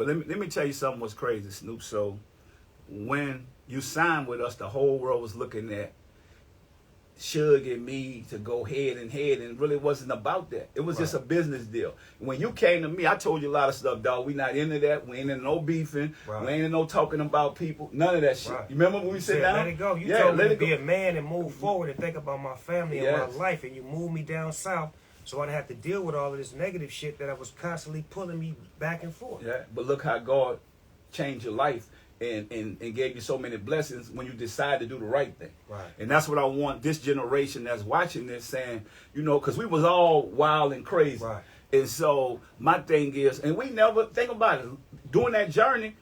But let me tell you something what's crazy, Snoop. So when you signed with us, the whole world was looking at Suge and me to go head and head, and really wasn't about that. It was just a business deal. When you came to me, I told you a lot of stuff, dog. We not into that. We ain't into no beefing. We ain't into no talking about people. None of that shit. You remember when we sit down? Let it go. You told me to be a man and move forward and think about my family and my life, and you moved me down south so I didn't have to deal with all of this negative shit that I was constantly pulling me back and forth. Yeah, but look how God changed your life. And gave you so many blessings when you decide to do the right thing. Right. And that's what I want this generation that's watching this saying, you know, because we was all wild and crazy. Right. And so my thing is, and we never think about it, during that journey,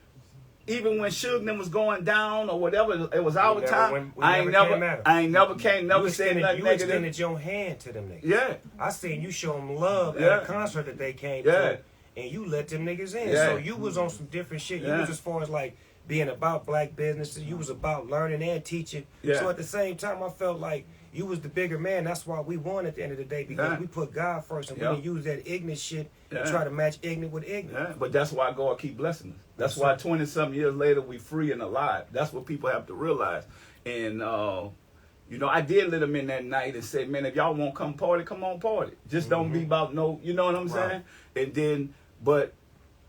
even when Suge them was going down or whatever, it was our time. I ain't never said nothing negative. You extended your hand to them niggas. Yeah. I seen you show them love at a concert that they came to, and you let them niggas in. So you was on some different shit. You was as far as like being about black businesses, you was about learning and teaching. So at the same time, I felt like you was the bigger man. That's why we won at the end of the day, because we put God first and we didn't use that ignorant shit and try to match ignorant with ignorant. But that's why God keep blessing us. That's why 20-something years later we free and alive. That's what people have to realize. And you know, I did let them in that night and said, man, if y'all won't come party, come on party. Just don't be about no, you know what I'm saying? And then, but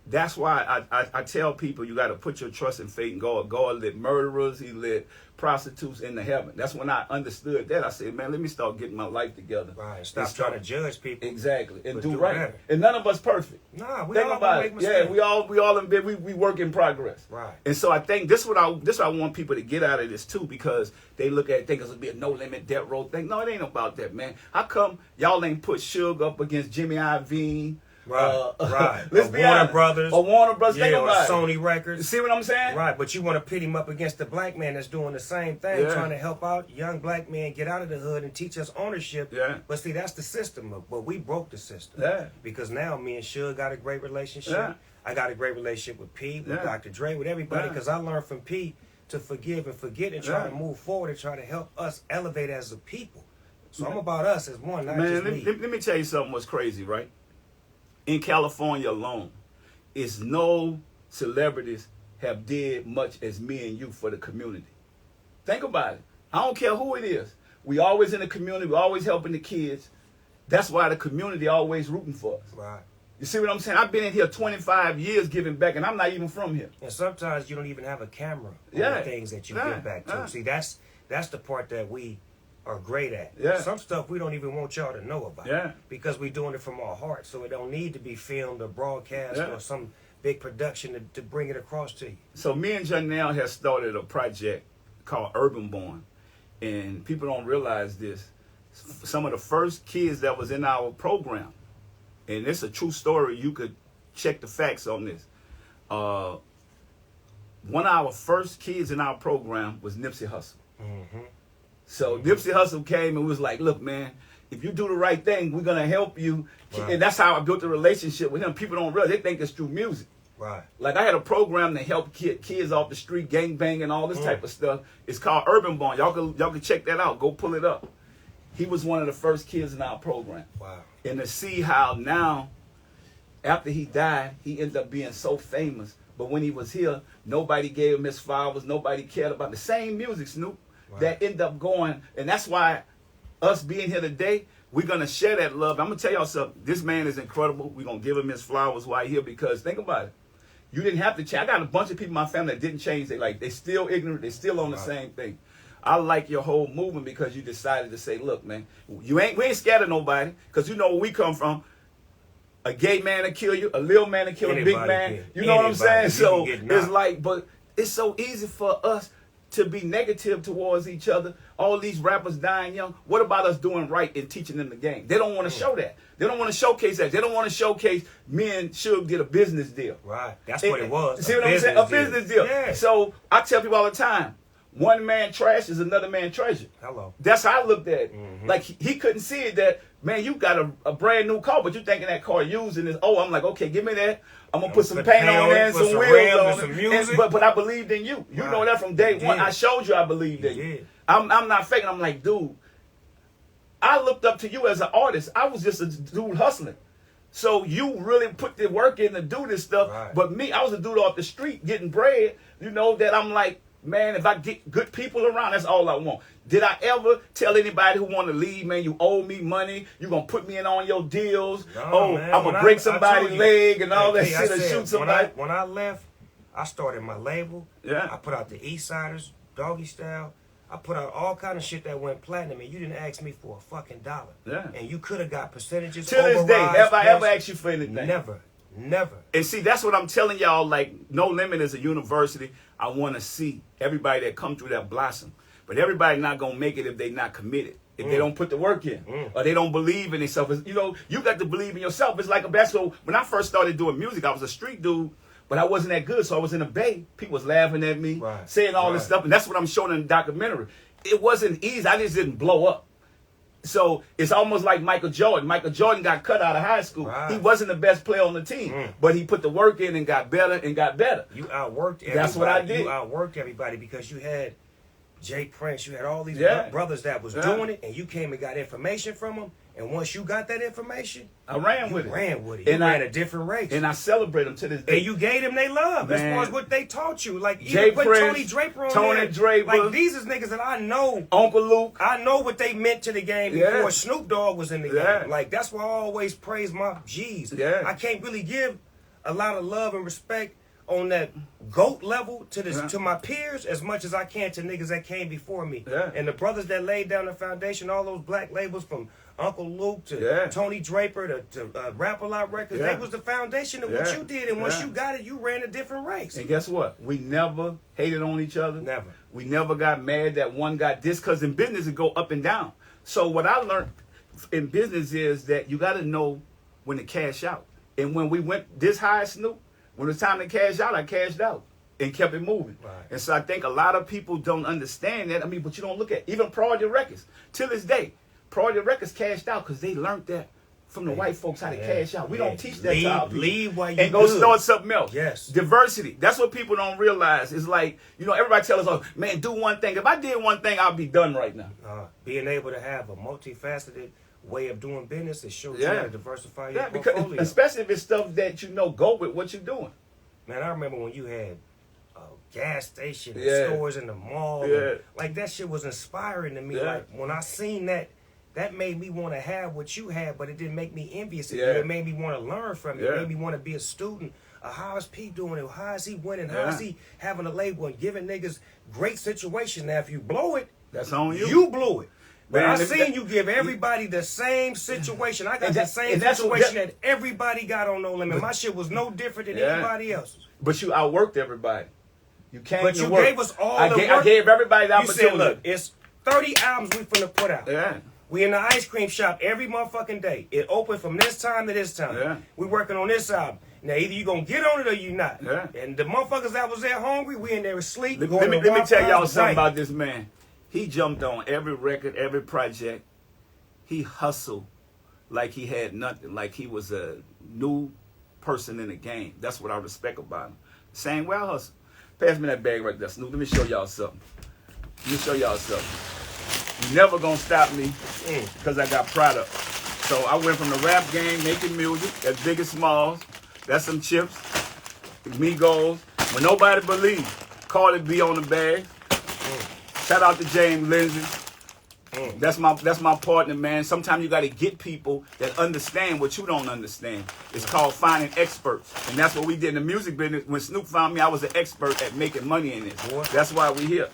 that's why I tell people you got to put your trust and faith in God. God let murderers, he let prostitutes into heaven. That's when I understood that. I said, man, let me start getting my life together. Right. Stop trying to judge people. Exactly. And do right. Better. And none of us perfect. Nah, we all make mistakes. Yeah, we all in bed. We work in progress. Right. And so I think this what I want people to get out of this too, because they look at it, think it's gonna be a no limit death row thing. No, it ain't about that, man. How come y'all ain't put Suge up against Jimmy Iovine? Right. Let's be Warner Brothers. Or Warner Brothers. Yeah, think about Sony Records. You see what I'm saying? Right, but you want to pit him up against the black man that's doing the same thing, trying to help out young black men get out of the hood and teach us ownership. Yeah. But see, that's the system. But we broke the system. Yeah. Because now me and Suge got a great relationship. Yeah. I got a great relationship with Pete, with Dr. Dre, with everybody, because I learned from Pete to forgive and forget and try to move forward and try to help us elevate as a people. So I'm about us as one, not just me. Let me tell you something what's crazy, right? In California alone, it's no celebrities have did much as me and you for the community. Think about it. I don't care who it is. We always in the community. We always helping the kids. That's why the community always rooting for us. Right. You see what I'm saying? I've been in here 25 years giving back, and I'm not even from here. And sometimes you don't even have a camera on the things that you give back to. See, that's the part that we are great at. Some stuff we don't even want y'all to know about. Because we're doing it from our heart, so it don't need to be filmed or broadcast or some big production to bring it across to you. So me and Janelle have started a project called Urban Born, and people don't realize this. Some of the first kids that was in our program, and it's a true story, you could check the facts on this. One of our first kids in our program was Nipsey Hussle. So Nipsey Hussle came and was like, look, man, if you do the right thing, we're going to help you. And that's how I built the relationship with him. People don't realize, they think it's through music. Right. Like I had a program to help kids off the street, gang bang and all this type of stuff. It's called Urban Born. Y'all can check that out. Go pull it up. He was one of the first kids in our program. Wow. And to see how now, after he died, he ended up being so famous. But when he was here, nobody gave him his flowers. Nobody cared about the same music, Snoop. That end up going, and that's why us being here today, we're going to share that love. I'm going to tell y'all something. This man is incredible. We're going to give him his flowers while here, because think about it. You didn't have to change. I got a bunch of people in my family that didn't change. They still ignorant. They still on the same thing. I like your whole movement because you decided to say, look, man, we ain't scared of nobody, because you know where we come from. A gay man to kill you, a little man to kill a big man. You know what I'm saying? So it's like, but it's so easy for us to be negative towards each other. All these rappers dying young. What about us doing right and teaching them the game? They don't want to show that. They don't want to showcase that. They don't want to showcase me and Suge did a business deal. Right. That's what it was. See what I'm saying? A business deal. Yeah. So I tell people all the time, one man trash is another man treasure. Hello. That's how I looked at it. Like he couldn't see it that, man, you got a brand new car, but you thinking that car using this. Oh, I'm like, okay, give me that. I'm going to put some paint on there and some wheels on some it. Music. But I believed in you. You know that from day one. I showed you I believed in you. I'm not faking. I'm like, dude, I looked up to you as an artist. I was just a dude hustling. So you really put the work in to do this stuff. Right. But me, I was a dude off the street getting bread, you know, that I'm like, man, if I get good people around, that's all I want. Did I ever tell anybody who want to leave, man, you owe me money, you going to put me in on your deals, I'm going to break somebody's leg and all that shit and shoot somebody? When I left, I started my label. Yeah. I put out the East Siders, Doggy Style. I put out all kind of shit that went platinum, and you didn't ask me for a fucking $1. Yeah. And you could have got percentages. To this day, have I ever asked you for anything? Never. And see, that's what I'm telling y'all. Like, No Limit is a university. I want to see everybody that come through that blossom. But everybody not going to make it if they not committed. If they don't put the work in. Or they don't believe in themselves. You know, you got to believe in yourself. It's like a basketball. When I first started doing music, I was a street dude. But I wasn't that good, so I was in the Bay. People was laughing at me, saying all this stuff. And that's what I'm showing in the documentary. It wasn't easy. I just didn't blow up. So it's almost like Michael Jordan. Michael Jordan got cut out of high school. He wasn't the best player on the team, but he put the work in and got better and got better. You outworked everybody. That's what I did. You outworked everybody because you had Jay Prince. You had all these brothers that was doing it, and you came and got information from them. And once you got that information, I ran with it. You ran a different race. And I celebrate them to this day. And you gave them their love, man, as far as what they taught you. Like, Jay even put Prince, Tony Draper on there. Draper. Like, these is niggas that I know. Uncle Luke. I know what they meant to the game before Snoop Dogg was in the game. Like, that's why I always praise my G's. I can't really give a lot of love and respect on that GOAT level to my peers as much as I can to niggas that came before me. And the brothers that laid down the foundation, all those black labels from Uncle Luke to Tony Draper to Rap A Lot Records, they was the foundation of what you did. And once you got it, you ran a different race. And guess what? We never hated on each other. Never. We never got mad that one got this, because in business it go up and down. So what I learned in business is that you got to know when to cash out. And when we went this high, Snoop, when it was time to cash out, I cashed out and kept it moving. And so I think a lot of people don't understand that. I mean, but you don't look at even Project Records. Till this day, Project Records cashed out because they learned that from the white folks how to cash out. We don't teach that to our people. Leave while you and go start something else. Yes. Diversity. That's what people don't realize. It's like, you know, everybody tells us, oh, man, do one thing. If I did one thing, I'll be done right now. Being able to have a multifaceted way of doing business, it shows you how to diversify your portfolio. Because especially if it's stuff that you know go with what you're doing. Man, I remember when you had gas station and stores in the mall. And, like, that shit was inspiring to me. Like, when I seen that, that made me want to have what you had, but it didn't make me envious of you. It made me want to learn from you. It made me want to be a student. How is P doing it? How is he winning? How is he having a label and giving niggas great situation? Now, if you blow it, that's on you. You blew it. But I seen you give everybody the same situation. I got the same situation that everybody got on No Limit. My shit was no different than anybody else's. But you outworked everybody. You came But to you work. Gave us all the work. I gave everybody the opportunity. You said, look, it's 30 albums we finna put out. We in the ice cream shop every motherfucking day. It open from this time to this time. We working on this album. Now, either you gonna get on it or you not. And the motherfuckers that was there hungry, we in there asleep. Let me tell y'all something about this man. He jumped on every record, every project. He hustled like he had nothing, like he was a new person in the game. That's what I respect about him. Same way I hustle. Pass me that bag right there, Snoop. Let me show y'all something. You never gonna stop me because I got product. So I went from the rap game, making music, as big as smalls. That's some chips, Migos. When nobody believed, Cardi B on the bag. Shout out to James Lindsay. That's my partner, man. Sometimes you got to get people that understand what you don't understand. It's called finding experts. And that's what we did in the music business. When Snoop found me, I was an expert at making money in this. That's why we here.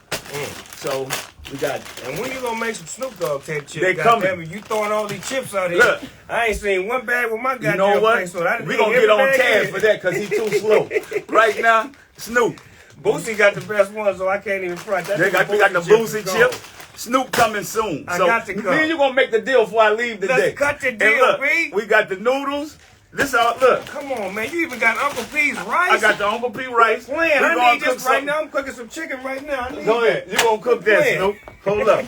So we got. And when you gonna make some Snoop Dogg tape chips? They coming. You throwing all these chips out here. Look, I ain't seen one bag with my goddamn. You know what? Face, so we gonna get on Taz for that because he's too slow. Right now, Snoop. Boosie got the best one, so I can't even front. We got the Boosie chips. Snoop coming soon. I got to go. Then you gonna make the deal before I leave today. Let's cut the deal, B. We got the noodles. This all look. Come on, man. You even got Uncle P's rice. I got the Uncle P rice. I need this right now. I'm cooking some chicken right now. Go ahead. You gonna cook that, Snoop? Hold up.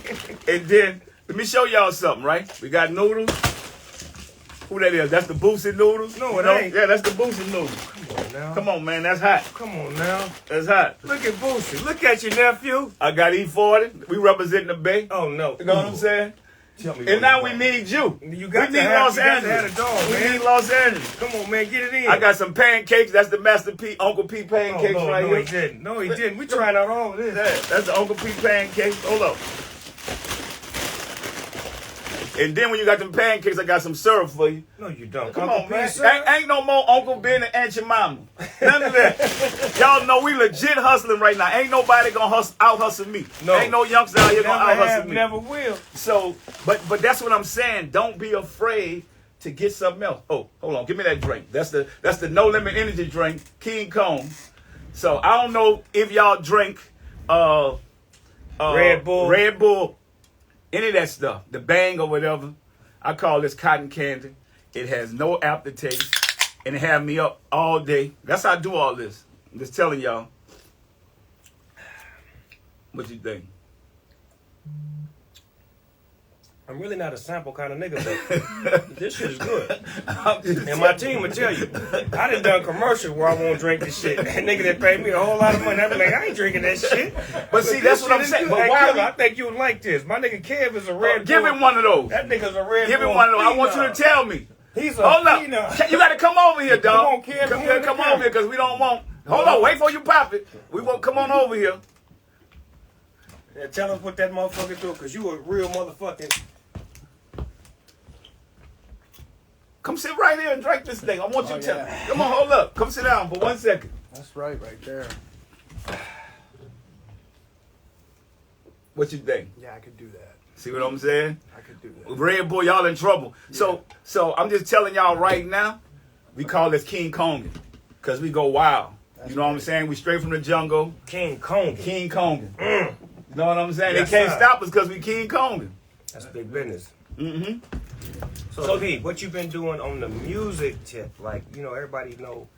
And then let me show y'all something, right? We got noodles. Who that is? That's the Boosie noodles? No, it ain't. Yeah, that's the Boosie noodles. Come on now. Come on, man. That's hot. Come on now. That's hot. Look at Boosie. Look at your nephew. I got E40. We representing the Bay. Oh, no. You know what I'm saying? And now we need you. You got we to need have, Los Angeles. a dog, we man. need Los Angeles. Come on, man, get it in. I got some pancakes. That's the Master P, Uncle P pancakes right here. here. He didn't. No, he didn't. We trying out all of this. Yeah, that's the Uncle P pancakes. Hold up. And then when you got them pancakes, I got some syrup for you. No, you don't. Come on, man. Ain't no more Uncle Ben and Aunt your mama. None of that. Y'all know we legit hustling right now. Ain't nobody gonna out hustle me. No. Ain't no youngster out here gonna out hustle me. Never will. So, but that's what I'm saying. Don't be afraid to get something else. Oh, hold on. Give me that drink. That's the No Limit Energy drink, King Kong. So I don't know if y'all drink Red Bull. Any of that stuff, the Bang or whatever, I call this cotton candy. It has no aftertaste, and it have me up all day. That's how I do all this. I'm just telling y'all. What you think? I'm really not a sample kind of nigga, but this shit is good. And my team will tell you, I done commercial where I won't drink this shit. That nigga that paid me a whole lot of money, I be like, I ain't drinking that shit. But see, that's what I'm saying. But why I think you would like this. My nigga Kev is a Red Bull. Give him one of those. That nigga's a Red Bull. Give him one of those. I want you to tell me. He's a Hold up. You got to come over here, dog. Come on, Kev. Come over here because we don't want. Hold on. Wait for you pop it. We won't come on over here. Yeah, tell us what that motherfucker do because you a real motherfucking. Come sit right here and drink this thing. I want you to tell me. Come on, hold up. Come sit down for 1 second. That's right there. What you think? Yeah, I could do that. See what I'm saying? I could do that. Red Bull, y'all in trouble. Yeah. So I'm just telling y'all right now, we call this King Kong because we go wild. You know what I'm saying? We straight from the jungle. King Kong. King Kong. You know what I'm saying? Yes, they can't stop us because we King Kong. That's big business. Mm-hmm. So Pete, what you been doing on the music tip? Like, you know, everybody know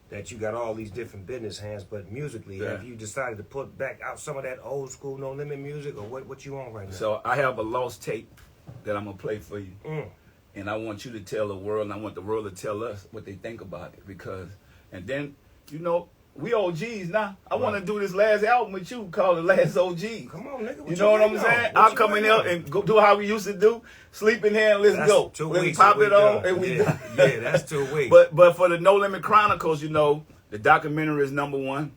that you got all these different business hands, but musically, have you decided to put back out some of that old school No Limit music, or what you on right now? So I have a lost tape that I'm gonna play for you, and I want you to tell the world, and I want the world to tell us what they think about it, because, and then, you know, we OGs now. I want to do this last album with you called The Last OG. Come on, nigga. You know what I'm saying? I'll come in here and go do how we used to do. Sleep in here and let's go. 2 let's weeks. Pop it on and we yeah, that's 2 weeks. But for the No Limit Chronicles, you know, the documentary is #1.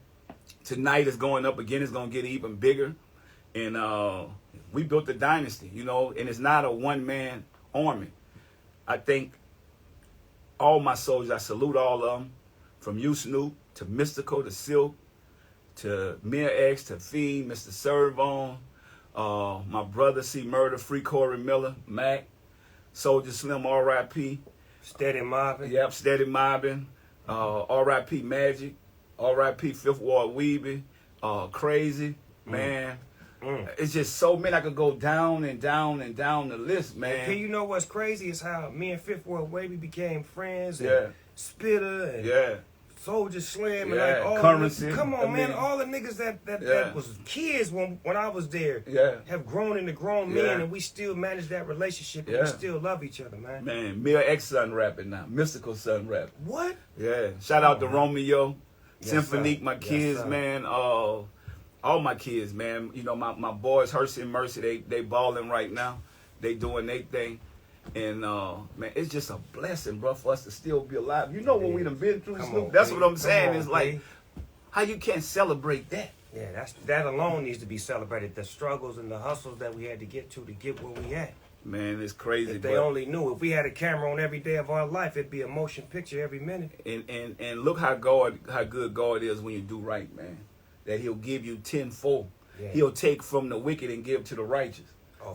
Tonight is going up again. It's going to get even bigger. And we built a dynasty, you know, and it's not a one-man army. I think all my soldiers, I salute all of them, from you, Snoop, to Mystical, to Silk, to Mia X, to Fiend, Mr. Servon, my brother C Murder, Free Corey Miller, Mac, Soldier Slim, R.I.P. Steady mobbing. Yep, Steady mobbing. R.I.P. Magic, R.I.P. Fifth Ward Weeby, Crazy, man. It's just so many. I could go down and down and down the list, man. Hey, you know what's crazy is how me and Fifth Ward Weeby became friends. And Spitter and Soldier Slim and like all Currency. Come on, man. All the niggas that was kids when I was there have grown into grown men, and we still manage that relationship and we still love each other, man. Man, Mia X son rapping now. Mystical son rapping. What? Yeah. Shout out to Romeo, Symphonique, my kids, man. All my kids, man. You know, my boys, Hersey and Mercy, they balling right now. They doing their thing. And, man, it's just a blessing, bro, for us to still be alive. You know what we done been through, Snoop? That's what I'm saying. It's like, how you can't celebrate that? Yeah, that alone needs to be celebrated. The struggles and the hustles that we had to get where we at. Man, it's crazy. If they only knew. If we had a camera on every day of our life, it'd be a motion picture every minute. And look how good God is when you do right, man. That he'll give you tenfold. Yeah. He'll take from the wicked and give to the righteous.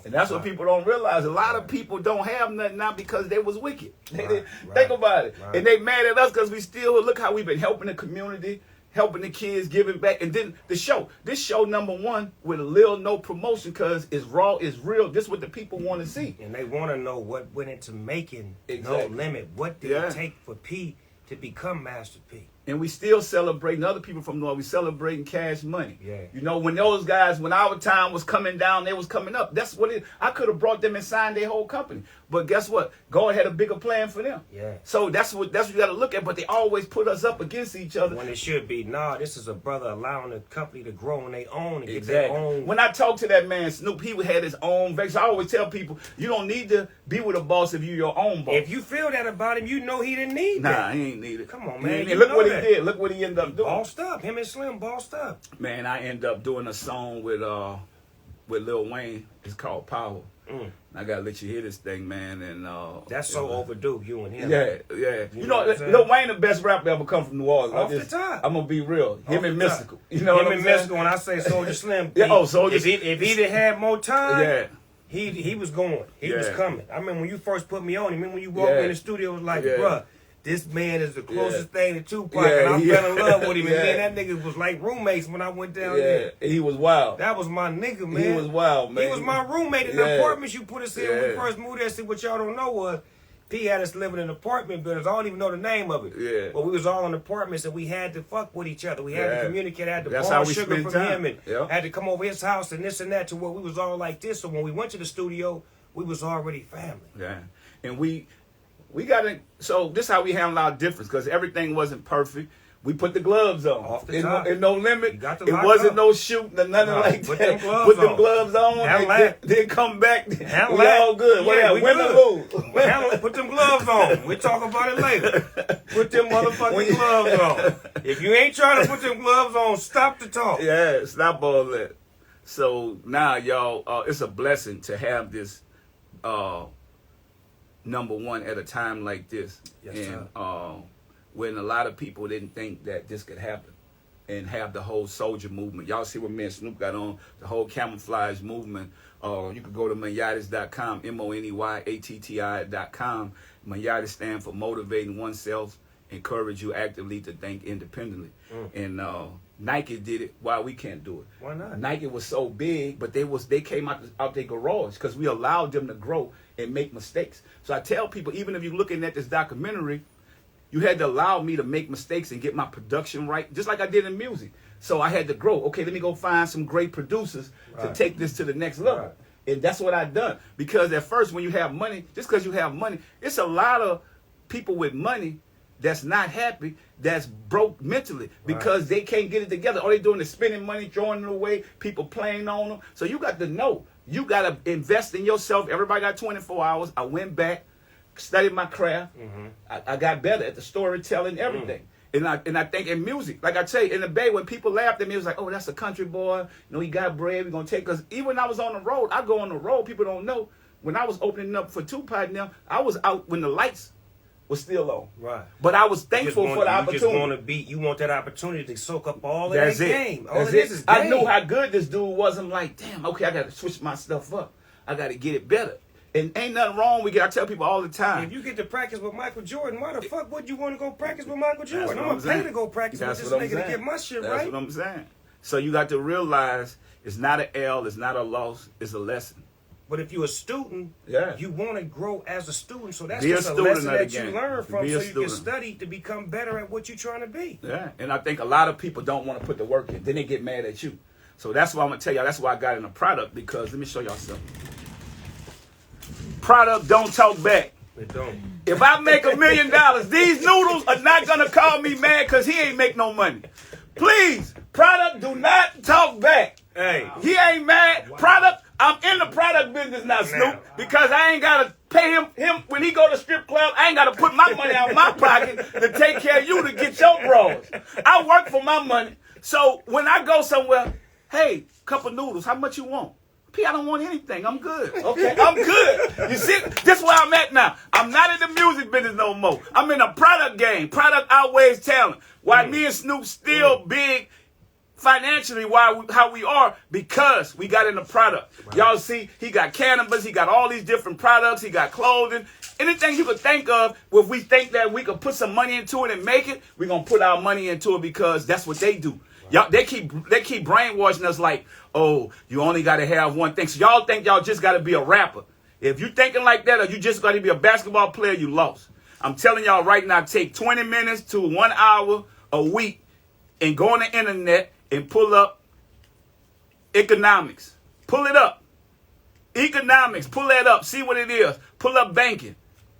And that's what people don't realize. A lot of people don't have nothing now because they was wicked. Think about it. And they mad at us because we still, look how we've been helping the community, helping the kids, giving back. And then this show #1 with a little no promotion because it's raw, it's real. This is what the people want to see. And they want to know what went into making No Limit. What did it take for P to become Master P? And we still celebrating other people from North. We celebrating Cash Money. Yeah. You know, when those guys, when our time was coming down, they was coming up. That's what it. I could have brought them and signed their whole company. But guess what? God had a bigger plan for them. Yeah. So that's what you got to look at. But they always put us up against each other. When it should be, nah, this is a brother allowing the company to grow on their own and Exactly. get their own. When I talk to that man, Snoop, he had his own vex. I always tell people, you don't need to be with a boss if you're your own boss. If you feel that about him, you know he didn't need Nah, that. he ain't need it. Come on, man. And look what he did. Look what he ended up doing. Bossed up. Him and Slim bossed up. Man, I end up doing a song with Lil Wayne. It's called Power. I gotta let you hear this thing, man. And that's so overdue, you and him. Yeah, yeah. You know, what I'm saying? Lil Wayne the best rapper ever come from New Orleans. Off the top. I'm gonna be real. Him Off and the top. Mystical. You know him what I'm and saying? Mystical. When I say Soulja Slim, Yeah, Soulja. If he'd have had more time, Yeah. he was going. He was Yeah. coming. I remember when you first put me on. Remember when you walked Yeah. in the studio, it was like, Yeah. bruh, this man is the closest thing to Tupac, Yeah, and I fell in love with him. Yeah. And then that nigga was like roommates when I went down Yeah, there. he was wild. That was my nigga, man. He was wild, man. He was my roommate in Yeah. the apartments you put us in when we Yeah. first moved there. See, what y'all don't know was P had us living in an apartment buildings. I don't even know the name of it. Yeah. But we was all in apartments and we had to fuck with each other. We had to communicate. I had to That's borrow how we sugar spend from time. him and Yeah. had to come over his house and this and that to where we was all like this. So when we went to the studio, we was already family. Yeah. And we got to, so this is how we handle our difference, because everything wasn't perfect. We put the gloves on. Off the top. In no limit. You got to It lock wasn't up. no shooting or nothing like Put that. them gloves Put them on. gloves on. Handle and that. then come back. Handle We that. all good. Yeah, we win or good. lose. Handle, put them gloves on. We'll talk about it later. Put them motherfucking gloves on. If you ain't trying to put them gloves on, stop the talk. Yeah, stop all that. So now, y'all, it's a blessing to have this number one at a time like this. Yes, and sir. When a lot of people didn't think that this could happen, and have the whole soldier movement. Y'all see what me and Snoop got on, the whole camouflage movement. You could go to Monyatis.com, MONEYATTI.com. Monyatis stand for motivating oneself, encourage you actively to think independently. And Nike did it. Why we can't do it? Why not? Nike was so big, but they came out their garage because we allowed them to grow and make mistakes. So I tell people, even if you're looking at this documentary, you had to allow me to make mistakes and get my production right, just like I did in music. So I had to grow. Okay, let me go find some great producers to take this to the next level. Right. And that's what I done. Because at first, when you have money, just because you have money, it's a lot of people with money that's not happy, that's broke mentally because they can't get it together. All they doing is spending money, throwing it away, people playing on them. So you got to know. You got to invest in yourself. Everybody got 24 hours. I went back, studied my craft. I got better at the storytelling, everything. And I think in music, like I tell you, in the Bay, when people laughed at me, it was like, oh, that's a country boy. You know, he got bread. We're going to take, because even when I was on the road, I go on the road, people don't know. When I was opening up for Tupac and them, I was out when the lights was still on. Right. But I was thankful for the opportunity. You want that opportunity to soak up all of That's that it. game. All That's of this it. is game. I knew how good this dude was. I'm like, damn, okay, I got to switch my stuff up. I got to get it better. And ain't nothing wrong with it. I tell people all the time. If you get to practice with Michael Jordan, why the fuck would you want to go practice with Michael Jordan? That's I'm what going to pay saying. to go practice That's with what this I'm nigga to saying. get my shit That's right. what I'm saying. So you got to realize it's not an L, it's not a loss, it's a lesson. But if you're a student, you want to grow as a student. So that's Be a just a student lesson of the that you game. learn from Be so a you can student. study to become better at what you're trying to be. Yeah, and I think a lot of people don't want to put the work in. Then they get mad at you. So that's why I'm going to tell y'all, that's why I got in a product, because let me show y'all something. Product don't talk back. It don't. If I make $1 million, these noodles are not going to call me mad because he ain't make no money. Please, product do not talk back. Hey. He ain't mad. Product, I'm in the product business now, Snoop, because I ain't got to pay him when he go to strip club. I ain't got to put my money out of my pocket to take care of you to get your bras. I work for my money. So when I go somewhere, hey, couple noodles, how much you want? P, I don't want anything. I'm good. Okay, I'm good. You see, this is where I'm at now. I'm not in the music business no more. I'm in a product game. Product outweighs talent. Why me and Snoop still big financially, how we are, because we got in the product. Y'all see, he got cannabis, he got all these different products, he got clothing. Anything you could think of, if we think that we could put some money into it and make it, we're going to put our money into it because that's what they do. Y'all, they keep brainwashing us like, oh, you only got to have one thing. So y'all think y'all just got to be a rapper. If you thinking like that, or you just got to be a basketball player, you lost. I'm telling y'all right now, take 20 minutes to 1 hour a week and go on the internet and pull up economics. Pull it up. Economics. Pull that up. See what it is. Pull up banking.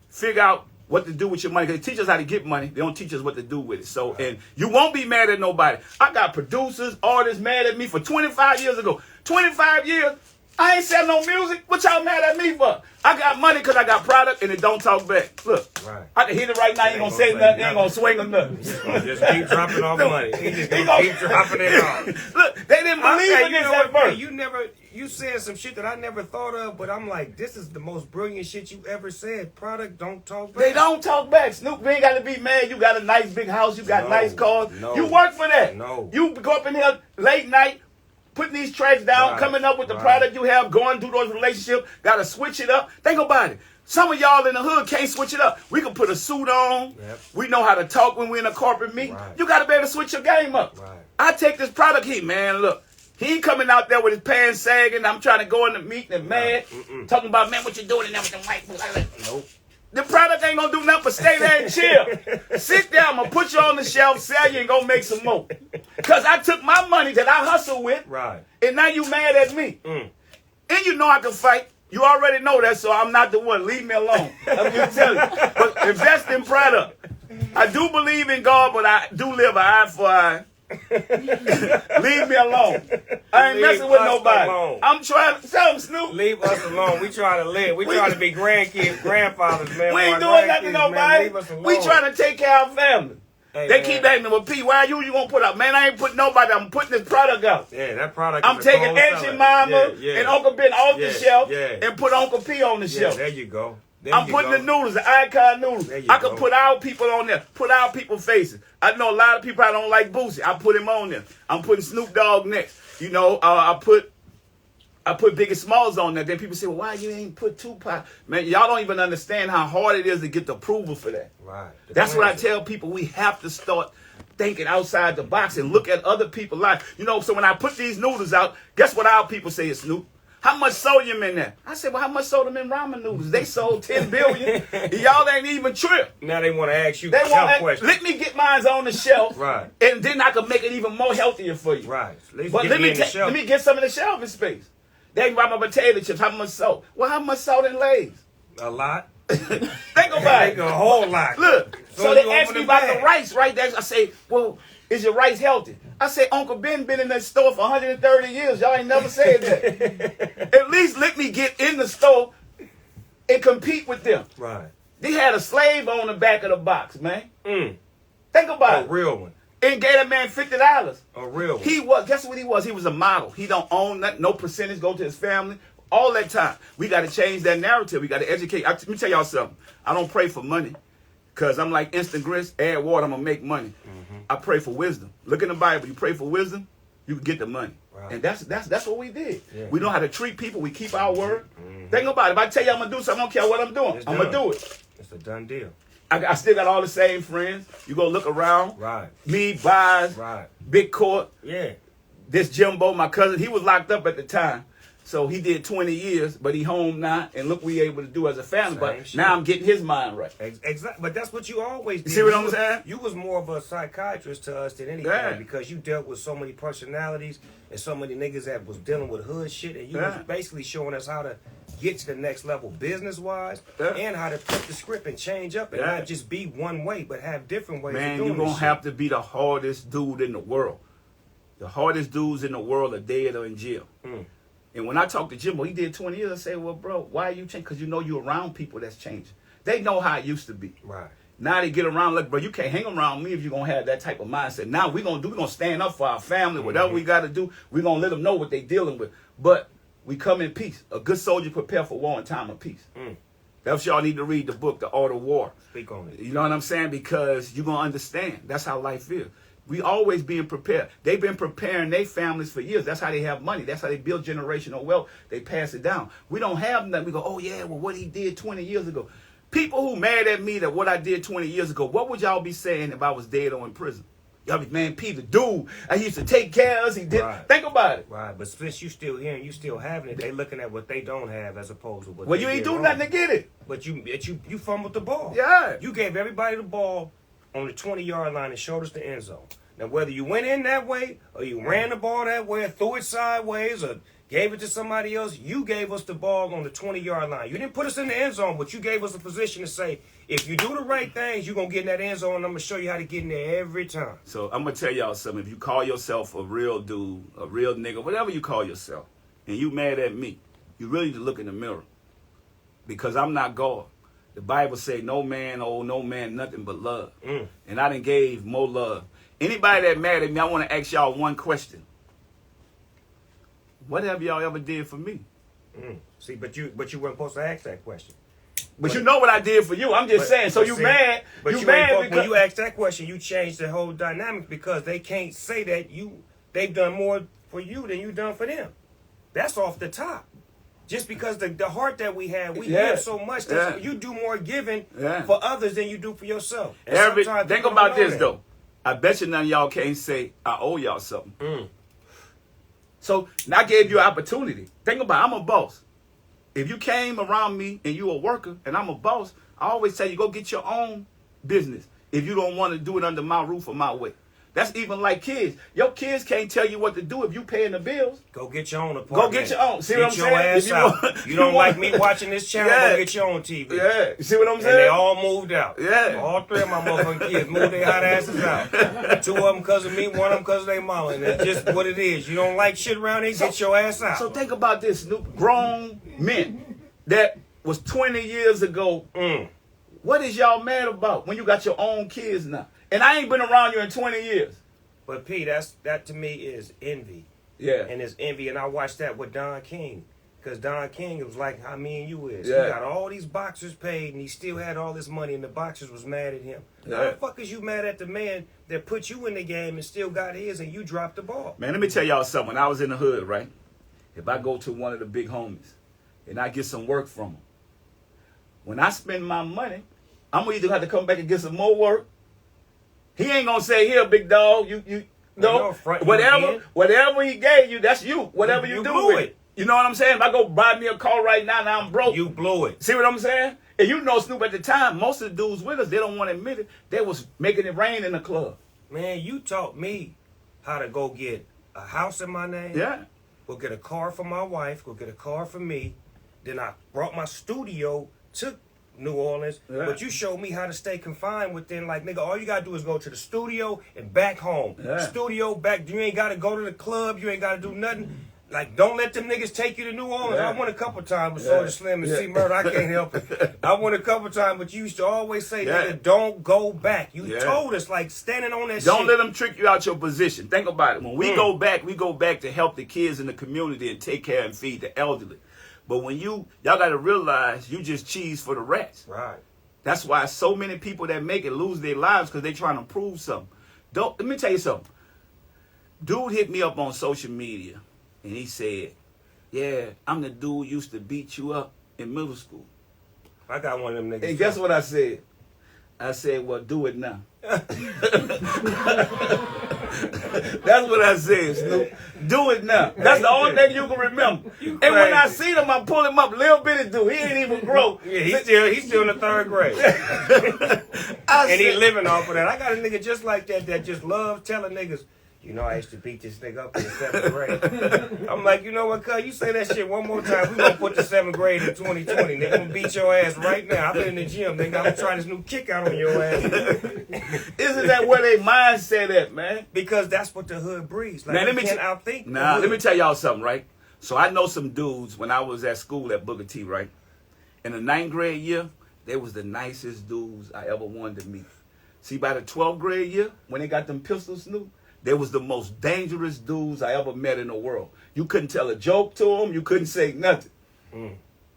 Figure out what to do with your money. They teach us how to get money. They don't teach us what to do with it. So, and you won't be mad at nobody. I got producers, artists mad at me for 25 years ago. 25 years. I ain't selling no music. What y'all mad at me for? I got money because I got product and it don't talk back. Look, I can hit it right now. I ain't gonna say nothing. Ain't gonna swing or nothing. Just keep dropping off money. He just keep dropping it off. Look, they didn't believe in this at first. You said some shit that I never thought of, but I'm like, this is the most brilliant shit you ever said. Product don't talk back. They don't talk back. Snoop, you ain't got to be mad. You got a nice big house. You got nice cars. You work for that. You go up in here late night, putting these tracks down, coming up with the product you have, going through those relationships, got to switch it up. Think about it. Some of y'all in the hood can't switch it up. We can put a suit on. Yep. We know how to talk when we're in a corporate meeting. You got to be able to switch your game up. I take this product here, man, look. He ain't coming out there with his pants sagging. I'm trying to go in the meeting and mad. Talking about, man, what you doing in there with them white folks? Nope. The product ain't going to do nothing but stay there and chill. Sit there. I'm going to put you on the shelf, sell you, and go make some more. Because I took my money that I hustle with, and now you mad at me. And you know I can fight. You already know that, so I'm not the one. Leave me alone. I'm just telling you. But invest in product. I do believe in God, but I do live an eye for eye. Leave me alone. I ain't messing with nobody. Alone. I'm trying to tell him, Snoop. Leave us alone. We trying to live. We trying to be grandkids, grandfathers, man. We ain't doing nothing to nobody. We trying to take care of our family. Hey, they keep asking me, well, P, why you gonna put up? Man, I ain't putting nobody. I'm putting this product out. Yeah, that product. I'm taking Auntie Mama and Uncle Ben off the shelf and put Uncle P on the shelf. There you go. I'm putting the noodles, the icon noodles. I can put our people on there, put our people faces. I know a lot of people I don't like Boosie. I put him on there. I'm putting Snoop Dogg next. You know, I put Biggie Smalls on there. Then people say, well, why you ain't put Tupac? Man, y'all don't even understand how hard it is to get the approval for that. Right. That's what I tell people. We have to start thinking outside the box and look at other people's life. You know, so when I put these noodles out, guess what our people say is Snoop? How much sodium in there? I said, well, how much sodium in ramen noodles? They sold 10 billion. Y'all ain't even tripped. Now they want to ask you questions. Let me get mine on the shelf. Right. And then I can make it even more healthier for you. Right. But let me get some of the shelving space. They buy my potato chips. How much salt? Well, how much salt in Lay's? A lot. Think about it. A whole lot. Look. So they asked me about the rice right there. I say, well, is your rice healthy? I say, Uncle Ben been in that store for 130 years. Y'all ain't never said that. At least let me get in the store and compete with them. Right. They had a slave on the back of the box, man. Think about it. A real one. And gave that man $50. A real one. He was, guess what he was? He was a model. He don't own nothing. No percentage go to his family. All that time. We got to change that narrative. We got to educate. Let me tell y'all something. I don't pray for money. Because I'm like instant grits, add water, I'm going to make money. I pray for wisdom. Look in the Bible. You pray for wisdom, you can get the money. Right. And that's what we did. Yeah. We know how to treat people. We keep our word. Think about it. If I tell you I'm going to do something, I don't care what I'm doing. I'm going to do it. It's a done deal. I still got all the same friends. You go look around. Right. Me, Boz, Big Court. Yeah. This Jimbo, my cousin, he was locked up at the time. So he did 20 years, but he home now, and look what we able to do as a family. But now I'm getting his mind right. Exactly. But that's what you always did. See what I'm saying? You was more of a psychiatrist to us than anything because you dealt with so many personalities and so many niggas that was dealing with hood shit, and you was basically showing us how to get to the next level business-wise and how to flip the script and change up and not just be one way, but have different ways of doing you're going to have to be the hardest dude in the world. The hardest dudes in the world are dead or in jail. And when I talk to Jimbo, he did 20 years, I say, well, bro, why are you changing? Because you know you're around people that's changing. They know how it used to be. Right. Now they get around, like, bro, you can't hang around me if you're going to have that type of mindset. Now we're going to stand up for our family. Whatever we got to do, we're going to let them know what they're dealing with. But we come in peace. A good soldier prepare for war in time of peace. That's y'all need to read the book, The Art of War. Speak on it. You know what I'm saying? Because you're going to understand. That's how life is. We always being prepared. They've been preparing their families for years. That's how they have money. That's how they build generational wealth. They pass it down. We don't have nothing. We go, oh, yeah, well, what he did 20 years ago. People who mad at me that what I did 20 years ago, what would y'all be saying if I was dead or in prison? Y'all be, man, P, the dude, I used to take care of us. He did. Right. Think about it. Right, but since you still here and you still having it, they looking at what they don't have as opposed to what you ain't do nothing to get it. But you fumbled the ball. Yeah. You gave everybody the ball on the 20-yard line and showed us the end zone. Now, whether you went in that way or you ran the ball that way or threw it sideways or gave it to somebody else, you gave us the ball on the 20-yard line. You didn't put us in the end zone, but you gave us a position to say, if you do the right things, you're going to get in that end zone, and I'm going to show you how to get in there every time. So I'm going to tell y'all something. If you call yourself a real dude, a real nigga, whatever you call yourself, and you mad at me, you really need to look in the mirror. Because I'm not God. The Bible say no man, nothing but love. And I done gave more love. Anybody that mad at me, I want to ask y'all one question. What have y'all ever did for me? See, but you weren't supposed to ask that question. But you know what I did for you. I'm just saying. So you mad. But you mad because when you ask that question, you change the whole dynamic because they can't say that they've done more for you than you done for them. That's off the top. Just because the heart that we have, we give so much that you do more giving for others than you do for yourself. Think about this though. I bet you none of y'all can't say I owe y'all something. So I gave you an opportunity. Think about it, I'm a boss. If you came around me and you a worker and I'm a boss, I always tell you go get your own business if you don't want to do it under my roof or my way. That's even like kids. Your kids can't tell you what to do if you paying the bills. Go get your own Go apartment. get your own. See what I'm saying? Get your ass out. You don't like me watching this channel, go get your own TV. Yeah. You see what I'm saying? And they all moved out. Yeah. All three of my motherfucking kids moved their hot asses out. 2 of them because of me, 1 of them because of their mama. And that's just what it is. You don't like shit around here, get your ass out. So think about this, Snoop. Grown men that was 20 years ago. What is y'all mad about when you got your own kids now? And I ain't been around you in 20 years. But P, that to me is envy. Yeah. And it's envy. And I watched that with Don King. Because Don King, it was like how me and you is. Yeah. He got all these boxers paid and he still had all this money and the boxers was mad at him. Yeah. How the fuck is you mad at the man that put you in the game and still got his and you dropped the ball? Man, let me tell y'all something. When I was in the hood, right? If I go to one of the big homies and I get some work from them, when I spend my money, I'm going to either have to come back and get some more work. He ain't gonna say, here, big dog, you know, whatever he gave you, that's you. Whatever you do with it. You know what I'm saying? If I go buy me a car right now and I'm broke. You blew it. See what I'm saying? And you know Snoop at the time, most of the dudes with us, they don't want to admit it. They was making it rain in the club. Man, you taught me how to go get a house in my name. Yeah. Go get a car for my wife. Go get a car for me. Then I brought my studio to New Orleans, but you showed me how to stay confined within, like, nigga, all you gotta do is go to the studio and back home. Studio, back, you ain't gotta go to the club, you ain't gotta do nothing. Like, don't let them niggas take you to New Orleans. I went a couple times with Soulja Slim and C Murder, I can't help it. I went a couple times, but you used to always say, nigga, don't go back. You told us, like, standing on that shit. Don't let them trick you out your position. Think about it. When we go back to help the kids in the community and take care and feed the elderly. But when y'all got to realize you just cheese for the rats. Right. That's why so many people that make it lose their lives because they trying to prove something. Let me tell you something. Dude hit me up on social media and he said, yeah, I'm the dude who used to beat you up in middle school. I got one of them niggas. And guess what I said? I said, well, do it now. That's what I said, Snoop. Do it now. That's the only thing you can remember. And when I see him, I pull him up. Little bitty dude. He ain't even grow. Yeah, he's still in the 3rd grade. And he living off of that. I got a nigga just like that just loves telling niggas, you know, I used to beat this nigga up in the 7th grade. I'm like, you know what, cuz, you say that shit one more time, we gonna put the 7th grade in 2020. Nigga, I'm gonna beat your ass right now. I've been in the gym, nigga. I'm gonna try this new kick out on your ass. Isn't that where they mindset at, man? Because that's what the hood breeds. Like, man, you can't outthink. Nah, let me tell y'all something, right? So I know some dudes when I was at school at Booker T, right? In the 9th grade year, they was the nicest dudes I ever wanted to meet. See, by the 12th grade year, when they got them pistols, Snoop, they was the most dangerous dudes I ever met in the world. You couldn't tell a joke to them. You couldn't say nothing.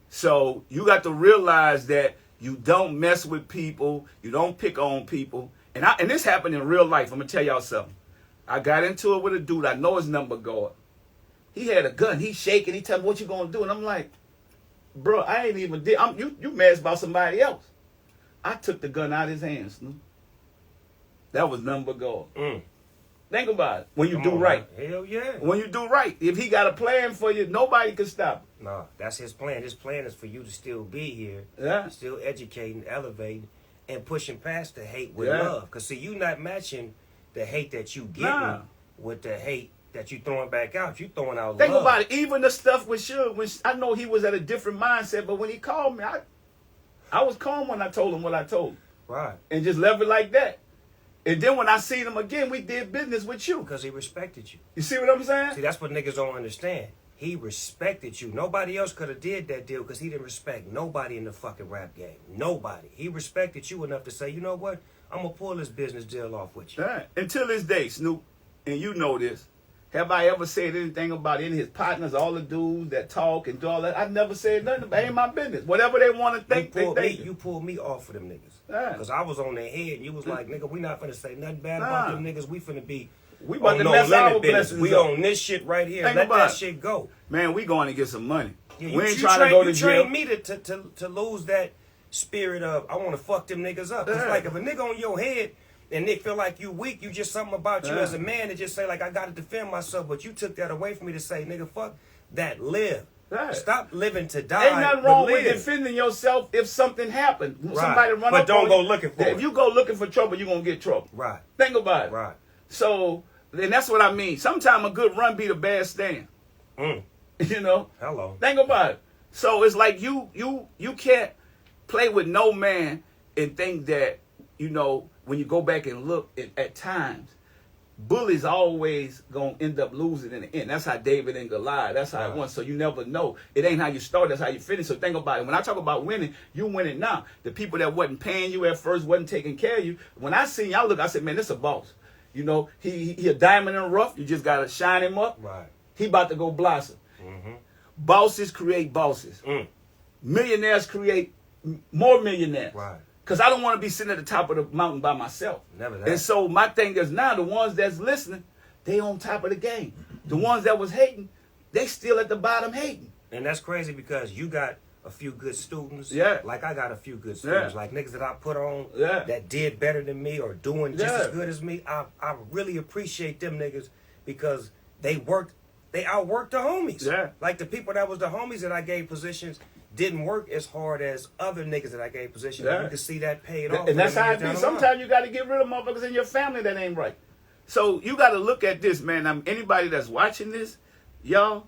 So you got to realize that you don't mess with people. You don't pick on people. And this happened in real life. I'm going to tell y'all something. I got into it with a dude. I know his number guard. He had a gun. He's shaking. He tell me, what you going to do? And I'm like, bro, I ain't even did. You mad about somebody else. I took the gun out of his hands. Snoop. That was number guard. Think about it. When you do right. Hell yeah. When you do right. If he got a plan for you, nobody can stop it. No, that's his plan. His plan is for you to still be here. Yeah. Still educating, elevating. and pushing past the hate with love. Because, see, you not matching the hate that you getting with the hate that you throwing back out. You throwing out Think love. about it. Even the stuff with Suge, when I know he was at a different mindset, but when he called me, I was calm when I told him what I told him. Right. And just left it like that. And then when I seen him again, we did business with you. Because he respected you. You see what I'm saying? See, that's what niggas don't understand. He respected you. Nobody else could have did that deal because he didn't respect nobody in the fucking rap game. Nobody. He respected you enough to say, you know what? I'm going to pull this business deal off with you. Right. Until this day, Snoop, and you know this, have I ever said anything about any of his partners, all the dudes that talk and do all that? I never said nothing about it. Ain't my business. Whatever they want to think, you pulled me off of them niggas. Because I was on their head and you was like, nigga, we not finna say nothing bad about them niggas. We finna be we about to no mess our limit business. blessings We up. on this shit right here. Think Let that it. shit go. Man, we going to get some money. Yeah, we ain't trying to go to jail. You trained me to lose that spirit of, I want to fuck them niggas up. It's like if a nigga on your head and they feel like you weak, you just something about you as a man that just say like, I got to defend myself. But you took that away from me to say, nigga, fuck that, live. Right. Stop living to die. Ain't nothing wrong with defending yourself if something happened. Right. Somebody run but up don't on go you. looking for it. If you go looking for trouble, you're going to get trouble. Right. Think about it. Right. So, and that's what I mean. Sometimes a good run beat a bad stand. You know? Hello. Think about it. So it's like you can't play with no man and think that, you know, when you go back and look at times, bullies always gonna end up losing in the end. That's how David and Goliath. That's how it went. So you never know. It ain't how you start. That's how you finish. So think about it. When I talk about winning, you winning now. The people that wasn't paying you at first, wasn't taking care of you. When I seen y'all look, I said, man, this a boss. You know, he a diamond in the rough. You just gotta shine him up. Right. He about to go blossom. Bosses create bosses. Millionaires create more millionaires. Right. Because I don't want to be sitting at the top of the mountain by myself. Never that. And so my thing is now the ones that's listening, they on top of the game. The ones that was hating, they still at the bottom hating. And that's crazy because you got a few good students. Yeah. Like I got a few good students. Yeah. Like niggas that I put on Yeah. that did better than me or doing just Yeah. as good as me. I really appreciate them niggas because they outworked the homies. Yeah. Like the people that was the homies that I gave positions didn't work as hard as other niggas that I gave positions. Yeah. You can see that paid off. And that's how it down be. the line. Sometimes you got to get rid of motherfuckers in your family that ain't right. So you got to look at this, man. Anybody that's watching this, y'all,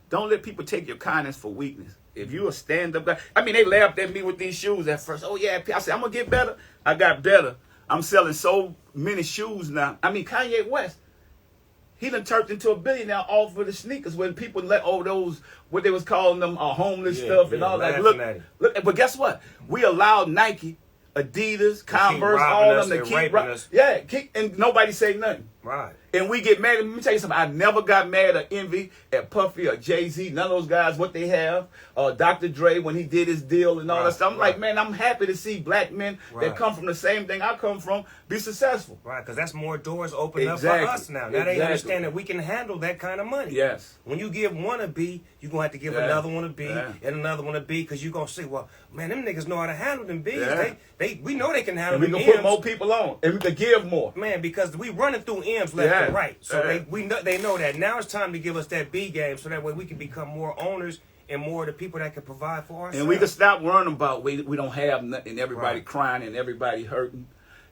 don't let people take your kindness for weakness. If you a stand-up guy, I mean, they laughed at me with these shoes at first. Oh, yeah, I said, I'm going to get better. I got better. I'm selling so many shoes now. I mean, Kanye West, he done turned into a billionaire off of the sneakers when people let those, what they was calling them, homeless stuff and all that. Look, but guess what? We allowed Nike, Adidas, Converse, all of them to keep us. Yeah, and nobody say nothing. Right. And we get mad. Let me tell you something. I never got mad or envy at Puffy or Jay-Z. None of those guys, what they have. Dr. Dre, when he did his deal and all that stuff. I'm like, man, I'm happy to see black men that come from the same thing I come from be successful. Right, because that's more doors open up for us now. Now they understand that we can handle that kind of money. Yes. When you give one a B, you're going to have to give another one a B and another one a B because you're going to say, well, man, them niggas know how to handle them B's. We know they can handle them And we M's. can put more people on. And we can give more. Man, because we running through M's left and right. So they know that. Now it's time to give us that B game so that way we can become more owners and more of the people that can provide for ourselves. And we can stop worrying about we don't have nothing, everybody crying and everybody hurting.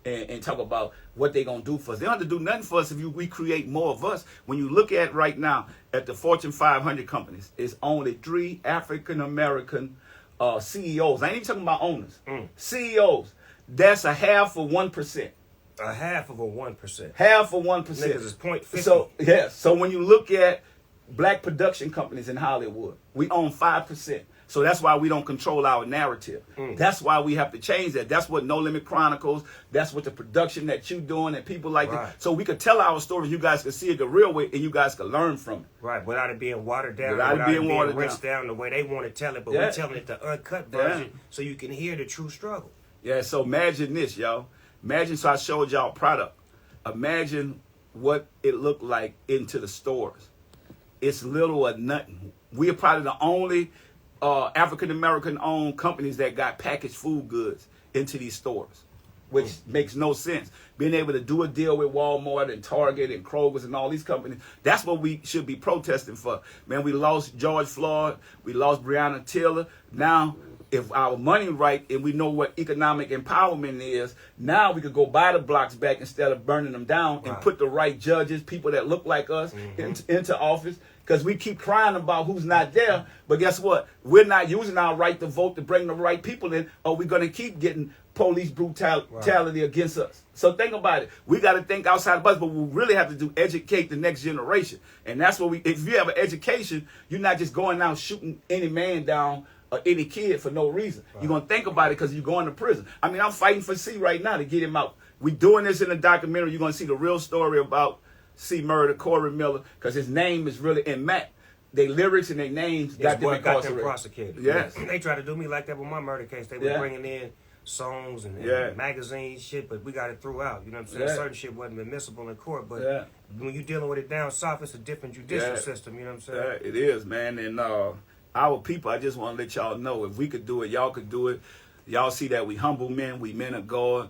And talk about what they going to do for us. They don't have to do nothing for us if we create more of us. When you look at right now at the Fortune 500 companies, it's only 3 African-American CEOs. I ain't even talking about owners. CEOs. That's a half of 1%. A half of a 1%. Half of 1%. Niggas is 0.50. So, so when you look at black production companies in Hollywood, we own 5%. So that's why we don't control our narrative. That's why we have to change that. That's what No Limit Chronicles, that's what the production that you doing and people like that. So we could tell our stories, you guys can see it the real way and you guys can learn from it. Right, without it being watered down, without it being watered rinsed down the way they want to tell it, but we're telling it the uncut version so you can hear the true struggle. Yeah, so imagine this, y'all. Imagine, so I showed y'all product. Imagine what it looked like into the stores. It's little or nothing. We're probably the only African-American owned companies that got packaged food goods into these stores, which makes no sense. Being able to do a deal with Walmart and Target and Kroger's and all these companies, that's what we should be protesting for. Man, we lost George Floyd. We lost Breonna Taylor. Now if our money right and we know what economic empowerment is, now we could go buy the blocks back instead of burning them down and put the right judges, people that look like us, into office. Because we keep crying about who's not there, but guess what? We're not using our right to vote to bring the right people in, or we're going to keep getting police brutality against us. So think about it. We got to think outside the box, but we really have to do educate the next generation. And that's what if you have an education, you're not just going out shooting any man down or any kid for no reason. You're going to think about it because you're going to prison. I mean, I'm fighting for C right now to get him out. We're doing this in a documentary. You're going to see the real story about C murder, Corey Miller, because his name is really in Matt. They lyrics and their names got them prosecuted. Yes. They tried to do me like that with my murder case. They were bringing in songs and magazines, shit, but we got it through out. You know what I'm saying? Certain shit wasn't admissible in court, but when you're dealing with it down south, it's a different judicial system. You know what I'm saying? It is, man. And our people, I just want to let y'all know, if we could do it, y'all could do it. Y'all see that we humble men, we men of God.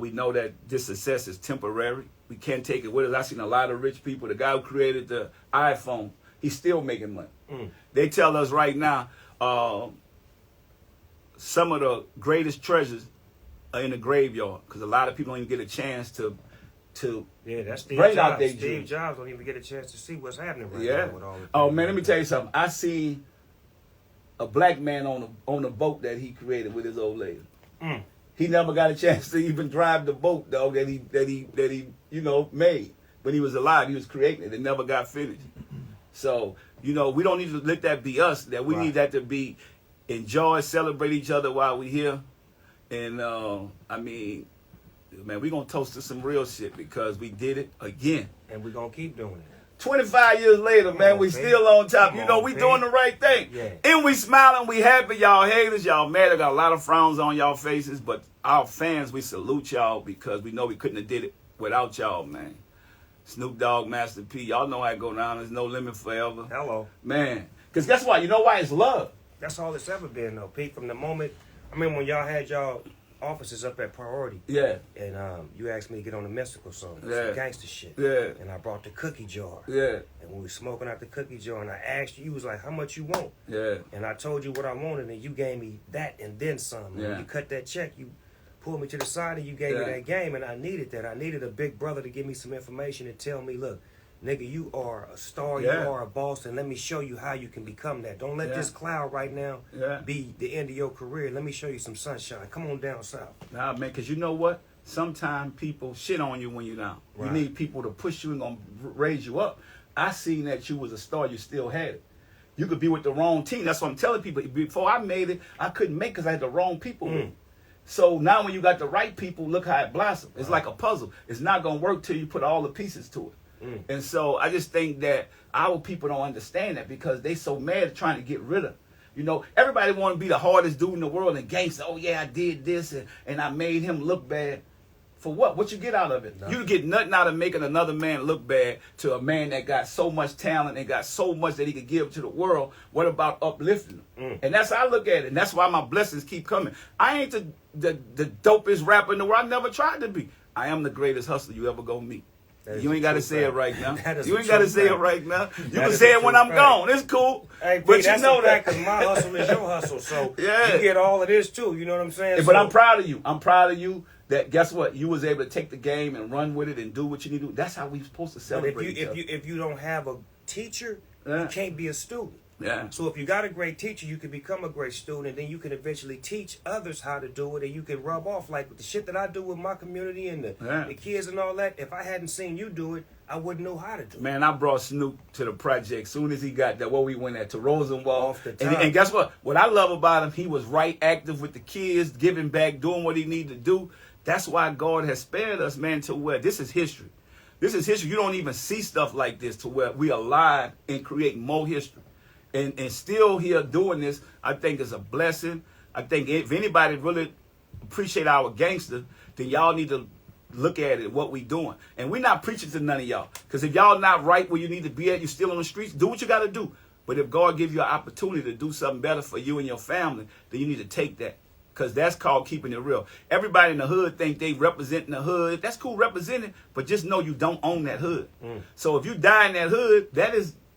We know that this success is temporary. We can't take it with us. I've seen a lot of rich people. The guy who created the iPhone, he's still making money. They tell us right now, some of the greatest treasures are in the graveyard because a lot of people don't even get a chance to that's Steve bring Jobs. out their Steve Jobs don't even get a chance to see what's happening right now with all the Oh man, let me tell you something. I see a black man on a boat that he created with his old lady. He never got a chance to even drive the boat, dog, that he made. When he was alive, he was creating it. It never got finished. So, we don't need to let that be us. That we need that to be enjoy, celebrate each other while we're here. And, man, we're going to toast to some real shit because we did it again. And we're going to keep doing it. 25 years later, man, we still on top. We doing the right thing. Yeah. And we smiling, we happy. Y'all haters, y'all mad. I got a lot of frowns on y'all faces, but our fans, we salute y'all because we know we couldn't have did it without y'all, man. Snoopdogg, Master P, y'all know how it go down. There's no limit forever. Hello. Man, because guess what? You know why? It's love. That's all it's ever been, though, Pete. From the moment, when y'all had y'all offices up at Priority. Yeah. And you asked me to get on the mystical song. Yeah. Some gangster shit. Yeah. And I brought the cookie jar. Yeah. And when we was smoking out the cookie jar, and I asked you was like, how much you want? Yeah. And I told you what I wanted, and you gave me that and then some. And when you cut that check, you pulled me to the side and you gave me that game, and I needed that. I needed a big brother to give me some information and tell me, look, nigga, you are a star, you are a boss, and let me show you how you can become that. Don't let this cloud right now be the end of your career. Let me show you some sunshine. Come on down south. Nah, man, because you know what? Sometimes people shit on you when you're down. You need people to push you and gonna raise you up. I seen that you was a star, you still had it. You could be with the wrong team. That's what I'm telling people. Before I made it, I couldn't make because I had the wrong people with me. So now when you got the right people, look how it blossomed. It's like a puzzle. It's not going to work till you put all the pieces to it. And so I just think that our people don't understand that because they so mad at trying to get rid of. Everybody want to be the hardest dude in the world and gangster. Oh, yeah, I did this and I made him look bad. For what? What you get out of it? Nothing. You get nothing out of making another man look bad to a man that got so much talent and got so much that he could give to the world. What about uplifting them? And that's how I look at it. And that's why my blessings keep coming. I ain't the dopest rapper in the world. I never tried to be. I am the greatest hustler you ever gonna meet. You ain't got to say it right now. You ain't got to say it right now. You can say it when I'm gone. It's cool. Hey, but you know that because my hustle is your hustle. So you get all of this too. You know what I'm saying? But I'm proud of you. I'm proud of you. That guess what? You was able to take the game and run with it and do what you need to do. That's how we supposed to celebrate. If you don't have a teacher, you can't be a student. Yeah. So if you got a great teacher, you can become a great student, and then you can eventually teach others how to do it, and you can rub off like with the shit that I do with my community and the kids and all that. If I hadn't seen you do it, I wouldn't know how to do it. Man, I brought Snoop to the project soon as he got there. Where we went at to Rosenwald. And guess what? What I love about him, he was right active with the kids, giving back, doing what he needed to do. That's why God has spared us, man, to where this is history. This is history. You don't even see stuff like this to where we are alive and create more history. And still here doing this, I think is a blessing. I think if anybody really appreciate our gangster, then y'all need to look at it, what we doing. And we're not preaching to none of y'all. Because if y'all not right where you need to be at, you still on the streets, do what you got to do. But if God gives you an opportunity to do something better for you and your family, then you need to take that. Because that's called keeping it real. Everybody in the hood think they representing the hood. That's cool representing, but just know you don't own that hood. So if you die in that hood,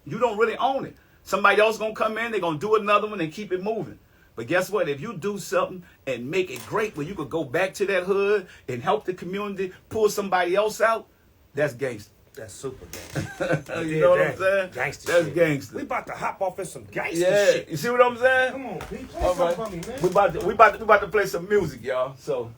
you don't really own it. Somebody else going to come in, they're going to do another one and keep it moving. But guess what? If you do something and make it great where you could go back to that hood and help the community, pull somebody else out, that's gangster. That's super gangster. You know what I'm saying? Gangster That's shit. gangster. We about to hop off in some gangster Yeah, shit. you see what I'm saying? Come on, Pete. Play All something right. for me, man. We about to play some music, y'all. So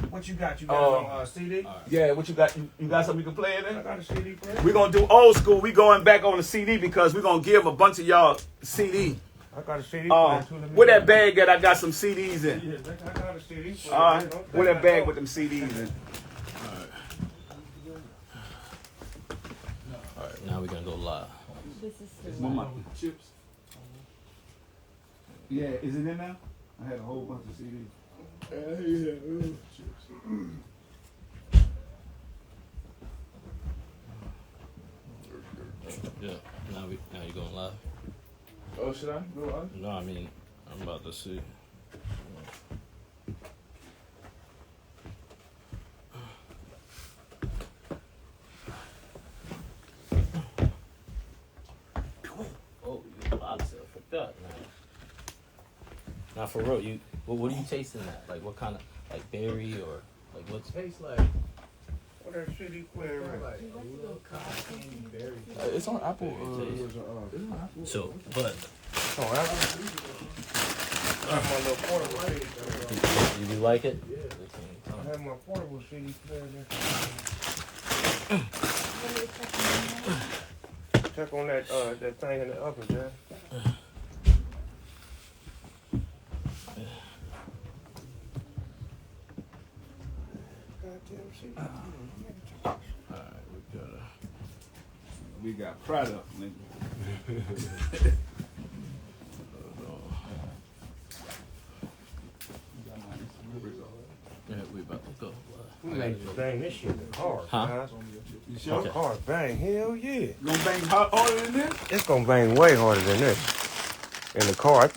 What you got? You got on CD? yeah, what you got? You got something you can play it I in? got a CD player. We're gonna do old school. We going back on the CD because we're gonna give a bunch of y'all CD. I got a CD player too. Where that bag at? I got some CDs in. Yeah, I got a CD player. All right, where that bag with them CDs in? Now we're gonna go live. Chips. Yeah, is it in now? I had a whole bunch of CDs. Yeah. Now you're going live. Oh, should I go on? No, I mean I'm about to see. Oh, you about to fucked up, man. Now for real, what are you tasting that? Like what kind of like berry or like what's Tastes like What that CD player right? it's on Apple. so but Oh, Apple. I have my little portable CD player. you like it? I have my portable CD player there. Check on that thing in the oven, Jack. We got product, nigga. Yeah, we about to go. We made to bang this shit in the car, Huh? guys. You sure? The car bang, hell yeah. You gonna bang harder than this? It's gonna bang way harder than this. In the car,